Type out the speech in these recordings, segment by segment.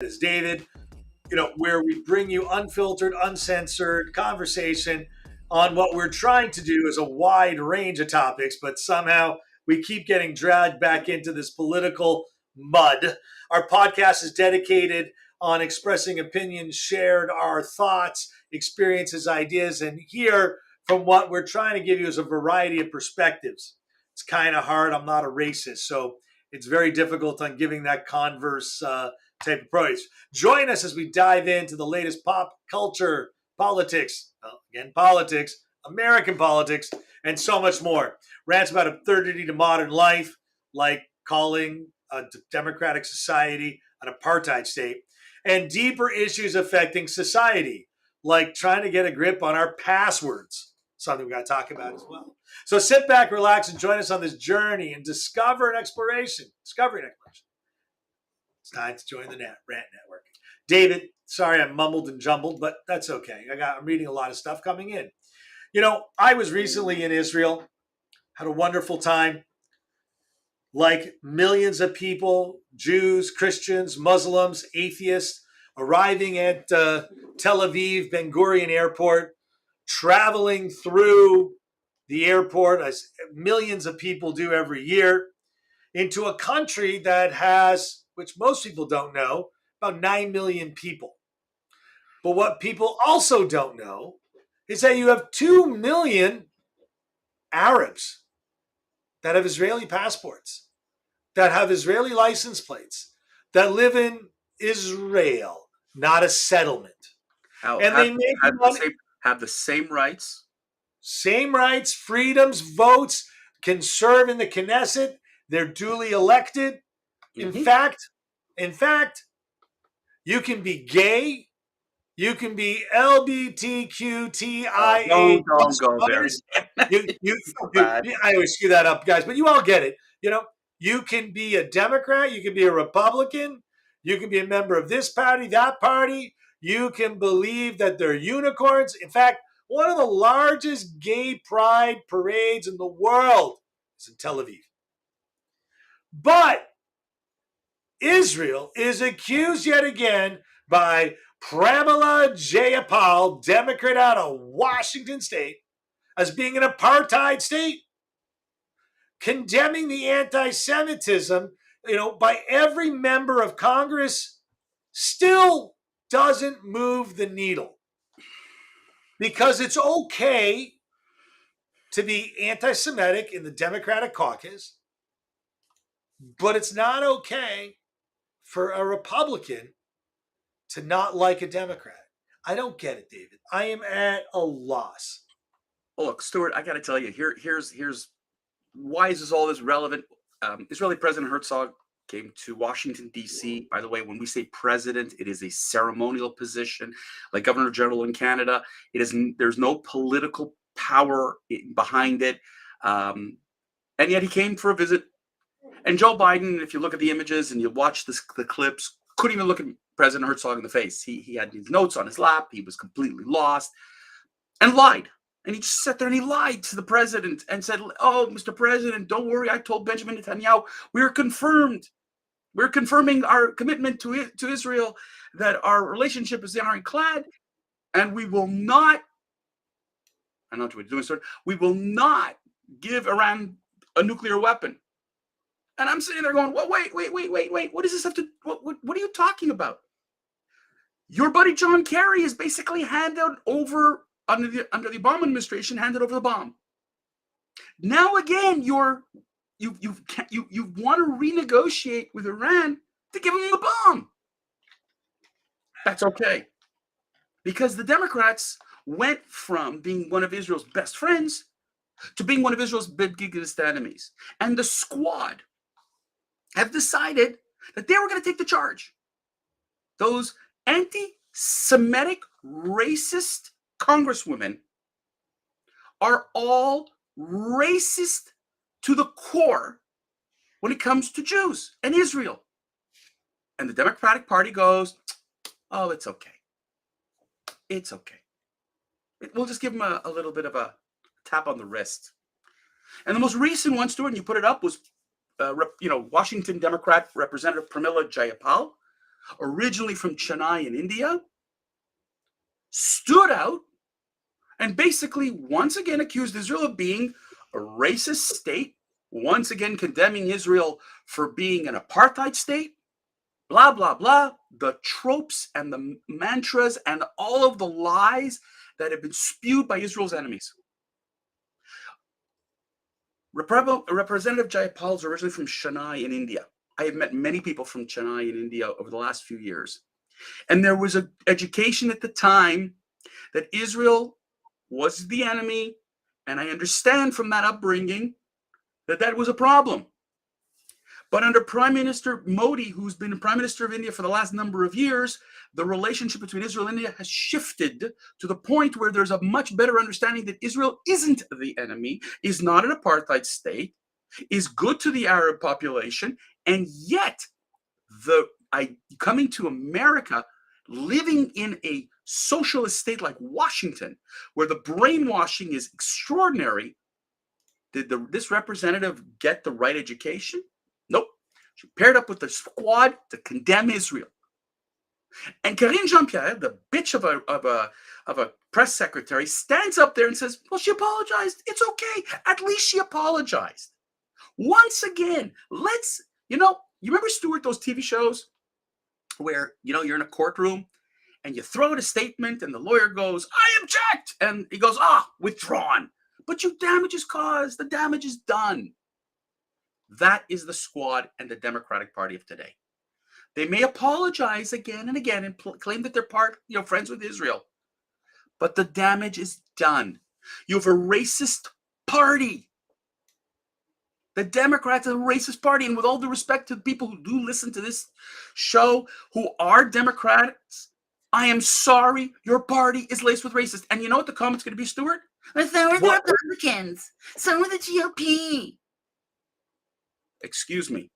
is David, where we bring you unfiltered, uncensored conversation on what we're trying to do is a wide range of topics, but somehow we keep getting dragged back into this political mud. Our podcast is dedicated on expressing opinions, shared our thoughts, experiences, ideas, and here from what we're trying to give you is a variety of perspectives. It's kind of hard. I'm not a racist, so it's very difficult on giving that converse type approach. Join us as we dive into the latest pop culture, politics, politics, American politics, and so much more. Rants about absurdity to modern life, like calling a democratic society an apartheid state, and deeper issues affecting society, like trying to get a grip on our passwords, something we got to talk about as well. So sit back, relax, and join us on this journey and discovery and exploration. It's time to join the Rant Network. David, sorry I mumbled and jumbled, but that's okay. I'm reading a lot of stuff coming in. I was recently in Israel, had a wonderful time. Like millions of people, Jews, Christians, Muslims, atheists, arriving at Tel Aviv Ben Gurion Airport, traveling through the airport, as millions of people do every year, into a country that has, which most people don't know, about 9 million people. But what people also don't know is that you have 2 million Arabs that have Israeli passports, that have Israeli license plates, that live in Israel, not a settlement. And they have the same rights. Same rights, freedoms, votes, can serve in the Knesset. They're duly elected. In fact, you can be gay. You can be LGBTQIA. Don't go there. I always screw that up, guys, but you all get it. You can be a Democrat. You can be a Republican. You can be a member of this party, that party. You can believe that they're unicorns. In fact, one of the largest gay pride parades in the world is in Tel Aviv. But Israel is accused yet again by Pramila Jayapal, Democrat out of Washington State, as being an apartheid state, condemning the anti-Semitism, by every member of Congress, still doesn't move the needle. Because it's okay to be anti-Semitic in the Democratic caucus, but it's not okay for a Republican to not like a Democrat. I don't get it, David. I am at a loss. Well, look, Stuart, I got to tell you, here's why is all this relevant? Israeli President Herzog came to Washington, D.C. By the way, when we say president, it is a ceremonial position, like Governor General in Canada. There's no political power behind it, and yet he came for a visit. And Joe Biden, if you look at the images and you watch the clips, couldn't even look at President Herzog in the face. He had his notes on his lap. He was completely lost and lied. And he just sat there and he lied to the president and said, "Oh, Mr. President, don't worry. I told Benjamin Netanyahu we're confirming our commitment to Israel, that our relationship is ironclad, and we will not." I know what you're doing, sir. We will not give Iran a nuclear weapon. And I'm sitting there going, well, wait. What does this have to? What are you talking about? Your buddy John Kerry is basically handed over under the Obama administration, handed over the bomb. Now again, you want to renegotiate with Iran to give them the bomb. That's okay, because the Democrats went from being one of Israel's best friends to being one of Israel's biggest enemies, and the Squad have decided that they were going to take the charge. Those anti-Semitic, racist congresswomen are all racist to the core when it comes to Jews and Israel. And the Democratic Party goes, oh, it's okay. It's okay. We'll just give them a little bit of a tap on the wrist. And the most recent one, Stuart, and you put it up, was Washington Democrat Representative Pramila Jayapal, originally from Chennai in India, stood out and basically once again accused Israel of being a racist state, once again condemning Israel for being an apartheid state, blah, blah, blah. The tropes and the mantras and all of the lies that have been spewed by Israel's enemies. Representative Jayapal is originally from Chennai in India. I have met many people from Chennai in India over the last few years. And there was an education at the time that Israel was the enemy. And I understand from that upbringing that that was a problem. But under Prime Minister Modi, who's been Prime Minister of India for the last number of years, the relationship between Israel and India has shifted to the point where there's a much better understanding that Israel isn't the enemy, is not an apartheid state, is good to the Arab population, and yet coming to America, living in a socialist state like Washington, where the brainwashing is extraordinary, did this representative get the right education? Nope. She paired up with the squad to condemn Israel. And Karine Jean-Pierre, the bitch of a press secretary, stands up there and says, well, she apologized. It's okay. At least she apologized. Once again, you remember, Stuart, those TV shows where, you're in a courtroom and you throw out a statement and the lawyer goes, I object. And he goes, withdrawn. But your damage is caused. The damage is done. That is the squad and the Democratic Party of today. They may apologize again and again and claim that they're friends with Israel, but the damage is done. You have a racist party. The Democrats are a racist party, and with all due respect to the people who do listen to this show who are Democrats, I am sorry, your party is laced with racist. And you know what the comment's going to be, Stuart? But so are the Republicans. So are the GOP. Excuse me,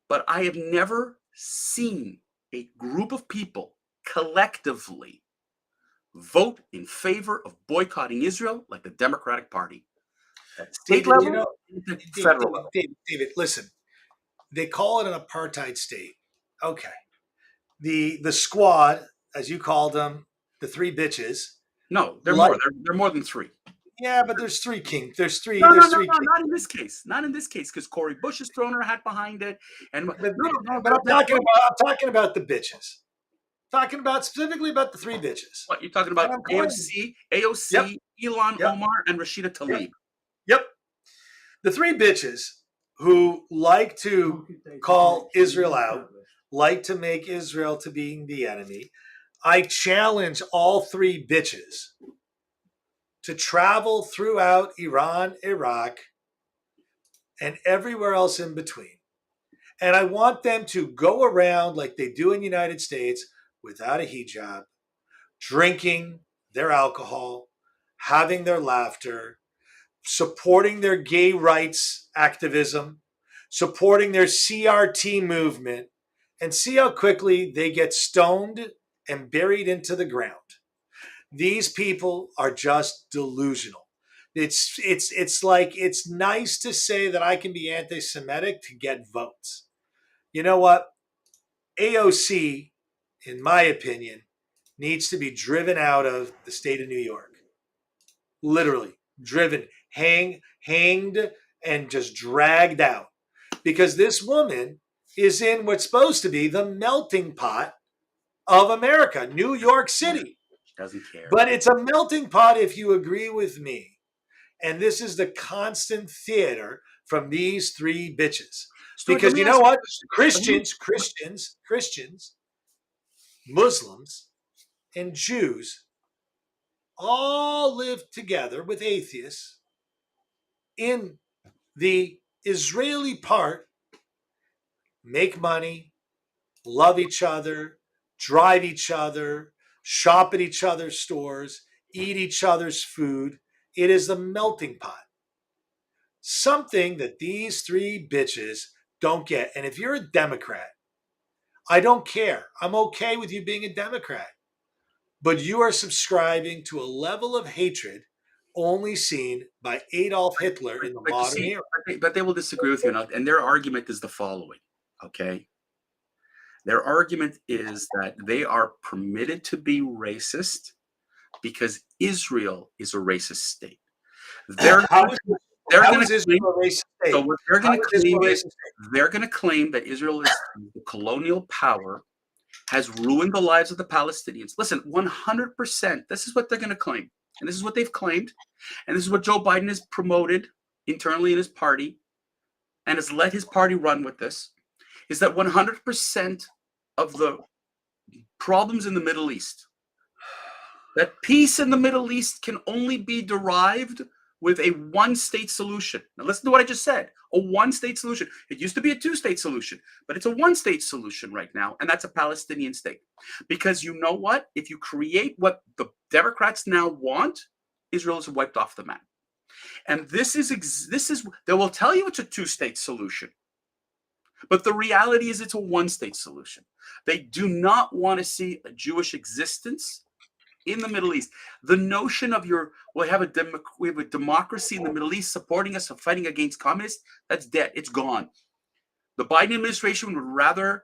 but I have never seen a group of people collectively vote in favor of boycotting Israel like the Democratic Party. At state David, level, federal level. David, listen. They call it an apartheid state. Okay. The squad, as you called them, the three bitches. No, they're more. They're more than three. Yeah, but there's three king. There's three. No, there's three. not in this case. Not in this case, because Cori Bush has thrown her hat behind it. And but I'm talking about the bitches. Talking about specifically about the three bitches. What you're talking about? AOC, yep. Ilhan Omar, and Rashida Tlaib. Yep. The three bitches who like to call Israel out, like to make Israel to being the enemy. I challenge all three bitches to travel throughout Iran, Iraq, and everywhere else in between. And I want them to go around like they do in the United States without a hijab, drinking their alcohol, having their laughter, supporting their gay rights activism, supporting their CRT movement, and see how quickly they get stoned and buried into the ground. These people are just delusional. It's like it's nice to say that I can be anti-Semitic to get votes. You know what? AOC, in my opinion, needs to be driven out of the state of New York. Literally driven, hanged, and just dragged out. Because this woman is in what's supposed to be the melting pot of America, New York City. She doesn't care. But it's a melting pot if you agree with me. And this is the constant theater from these three bitches. Because you know what? Christians, Muslims, and Jews all live together with atheists in the Israeli part, make money, love each other, drive each other, shop at each other's stores, eat each other's food. It is the melting pot. Something that these three bitches don't get. And if you're a Democrat, I don't care. I'm okay with you being a Democrat. But you are subscribing to a level of hatred only seen by Adolf Hitler in the modern era. But they will disagree with you. And their argument is the following, okay? Their argument is that they are permitted to be racist because Israel is a racist state. They're How is they're how going to is Israel claim. a racist So state? what they're How going to is Israel claim a is racist state? they're going to claim that Israel is the colonial power has ruined the lives of the Palestinians. Listen, 100%. This is what they're going to claim, and this is what they've claimed, and this is what Joe Biden has promoted internally in his party, and has let his party run with this. Is that 100% of the problems in the Middle East, that peace in the Middle East can only be derived with a one-state solution. Now listen to what I just said, a one-state solution. It used to be a two-state solution, but it's a one-state solution right now, and that's a Palestinian state. Because you know what? If you create what the Democrats now want, Israel is wiped off the map. And this is they will tell you it's a two-state solution. But the reality is it's a one-state solution. They do not want to see a Jewish existence in the Middle East. The notion of we have a democracy in the Middle East supporting us and fighting against communists, that's dead. It's gone. The Biden administration would rather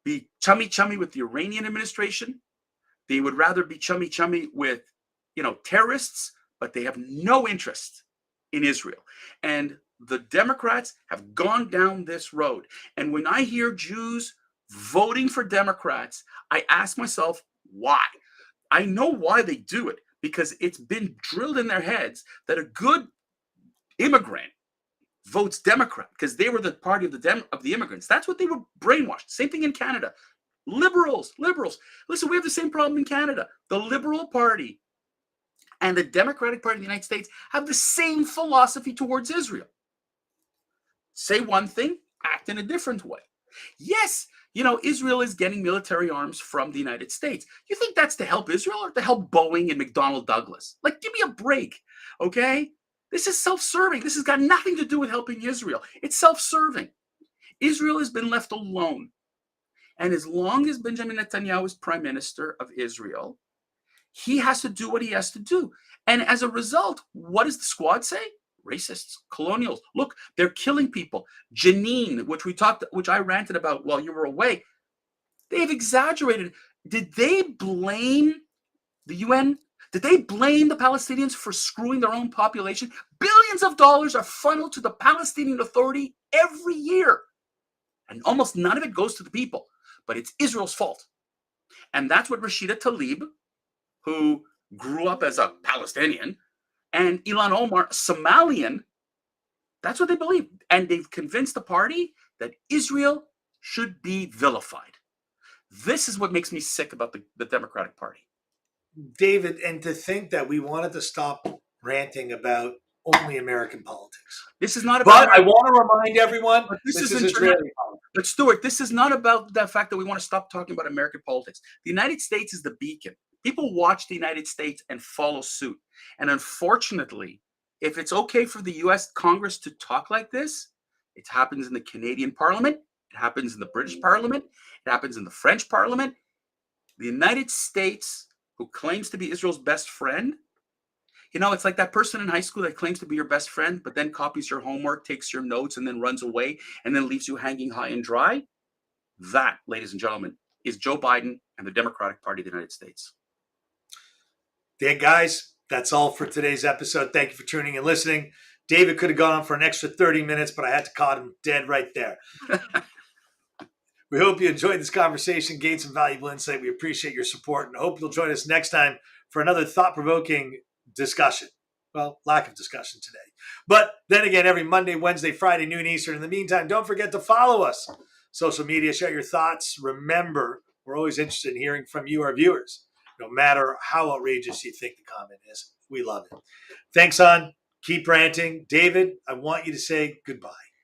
be chummy with the Iranian administration. They would rather be chummy with, terrorists, but they have no interest in Israel. And the Democrats have gone down this road. And when I hear Jews voting for Democrats, I ask myself, why? I know why they do it, because it's been drilled in their heads that a good immigrant votes Democrat because they were the party of the immigrants. That's what they were brainwashed. Same thing in Canada. Liberals. Listen, we have the same problem in Canada. The Liberal Party and the Democratic Party of the United States have the same philosophy towards Israel. Say one thing, act in a different way. Yes, Israel is getting military arms from the United States. You think that's to help Israel or to help Boeing and McDonnell Douglas? Like, give me a break, okay? This is self-serving. This has got nothing to do with helping Israel. It's self-serving. Israel has been left alone. And as long as Benjamin Netanyahu is prime minister of Israel, he has to do what he has to do. And as a result, what does the squad say? Racists, colonials. Look, they're killing people. Jenin, which I ranted about while you were away, they've exaggerated. Did they blame the UN? Did they blame the Palestinians for screwing their own population? Billions of dollars are funneled to the Palestinian Authority every year. And almost none of it goes to the people. But it's Israel's fault. And that's what Rashida Tlaib, who grew up as a Palestinian, and Ilhan Omar, Somalian, that's what they believe. And they've convinced the party that Israel should be vilified. This is what makes me sick about the Democratic Party. David, and to think that we wanted to stop ranting about only American politics. This is not about. But I want to remind everyone, this is Israeli politics. But Stuart, this is not about the fact that we want to stop talking about American politics. The United States is the beacon. People watch the United States and follow suit. And unfortunately, if it's okay for the US Congress to talk like this, it happens in the Canadian Parliament, it happens in the British Parliament, it happens in the French Parliament. The United States, who claims to be Israel's best friend, it's like that person in high school that claims to be your best friend, but then copies your homework, takes your notes, and then runs away, and then leaves you hanging high and dry. That, ladies and gentlemen, is Joe Biden and the Democratic Party of the United States. Yeah, guys, that's all for today's episode. Thank you for tuning and listening. David could have gone on for an extra 30 minutes, but I had to cut him dead right there. We hope you enjoyed this conversation, gained some valuable insight. We appreciate your support and hope you'll join us next time for another thought-provoking discussion. Well, lack of discussion today. But then again, every Monday, Wednesday, Friday, noon Eastern. In the meantime, don't forget to follow us. Social media, share your thoughts. Remember, we're always interested in hearing from you, our viewers. No matter how outrageous you think the comment is, we love it. Thanks, on. Keep ranting. David, I want you to say goodbye.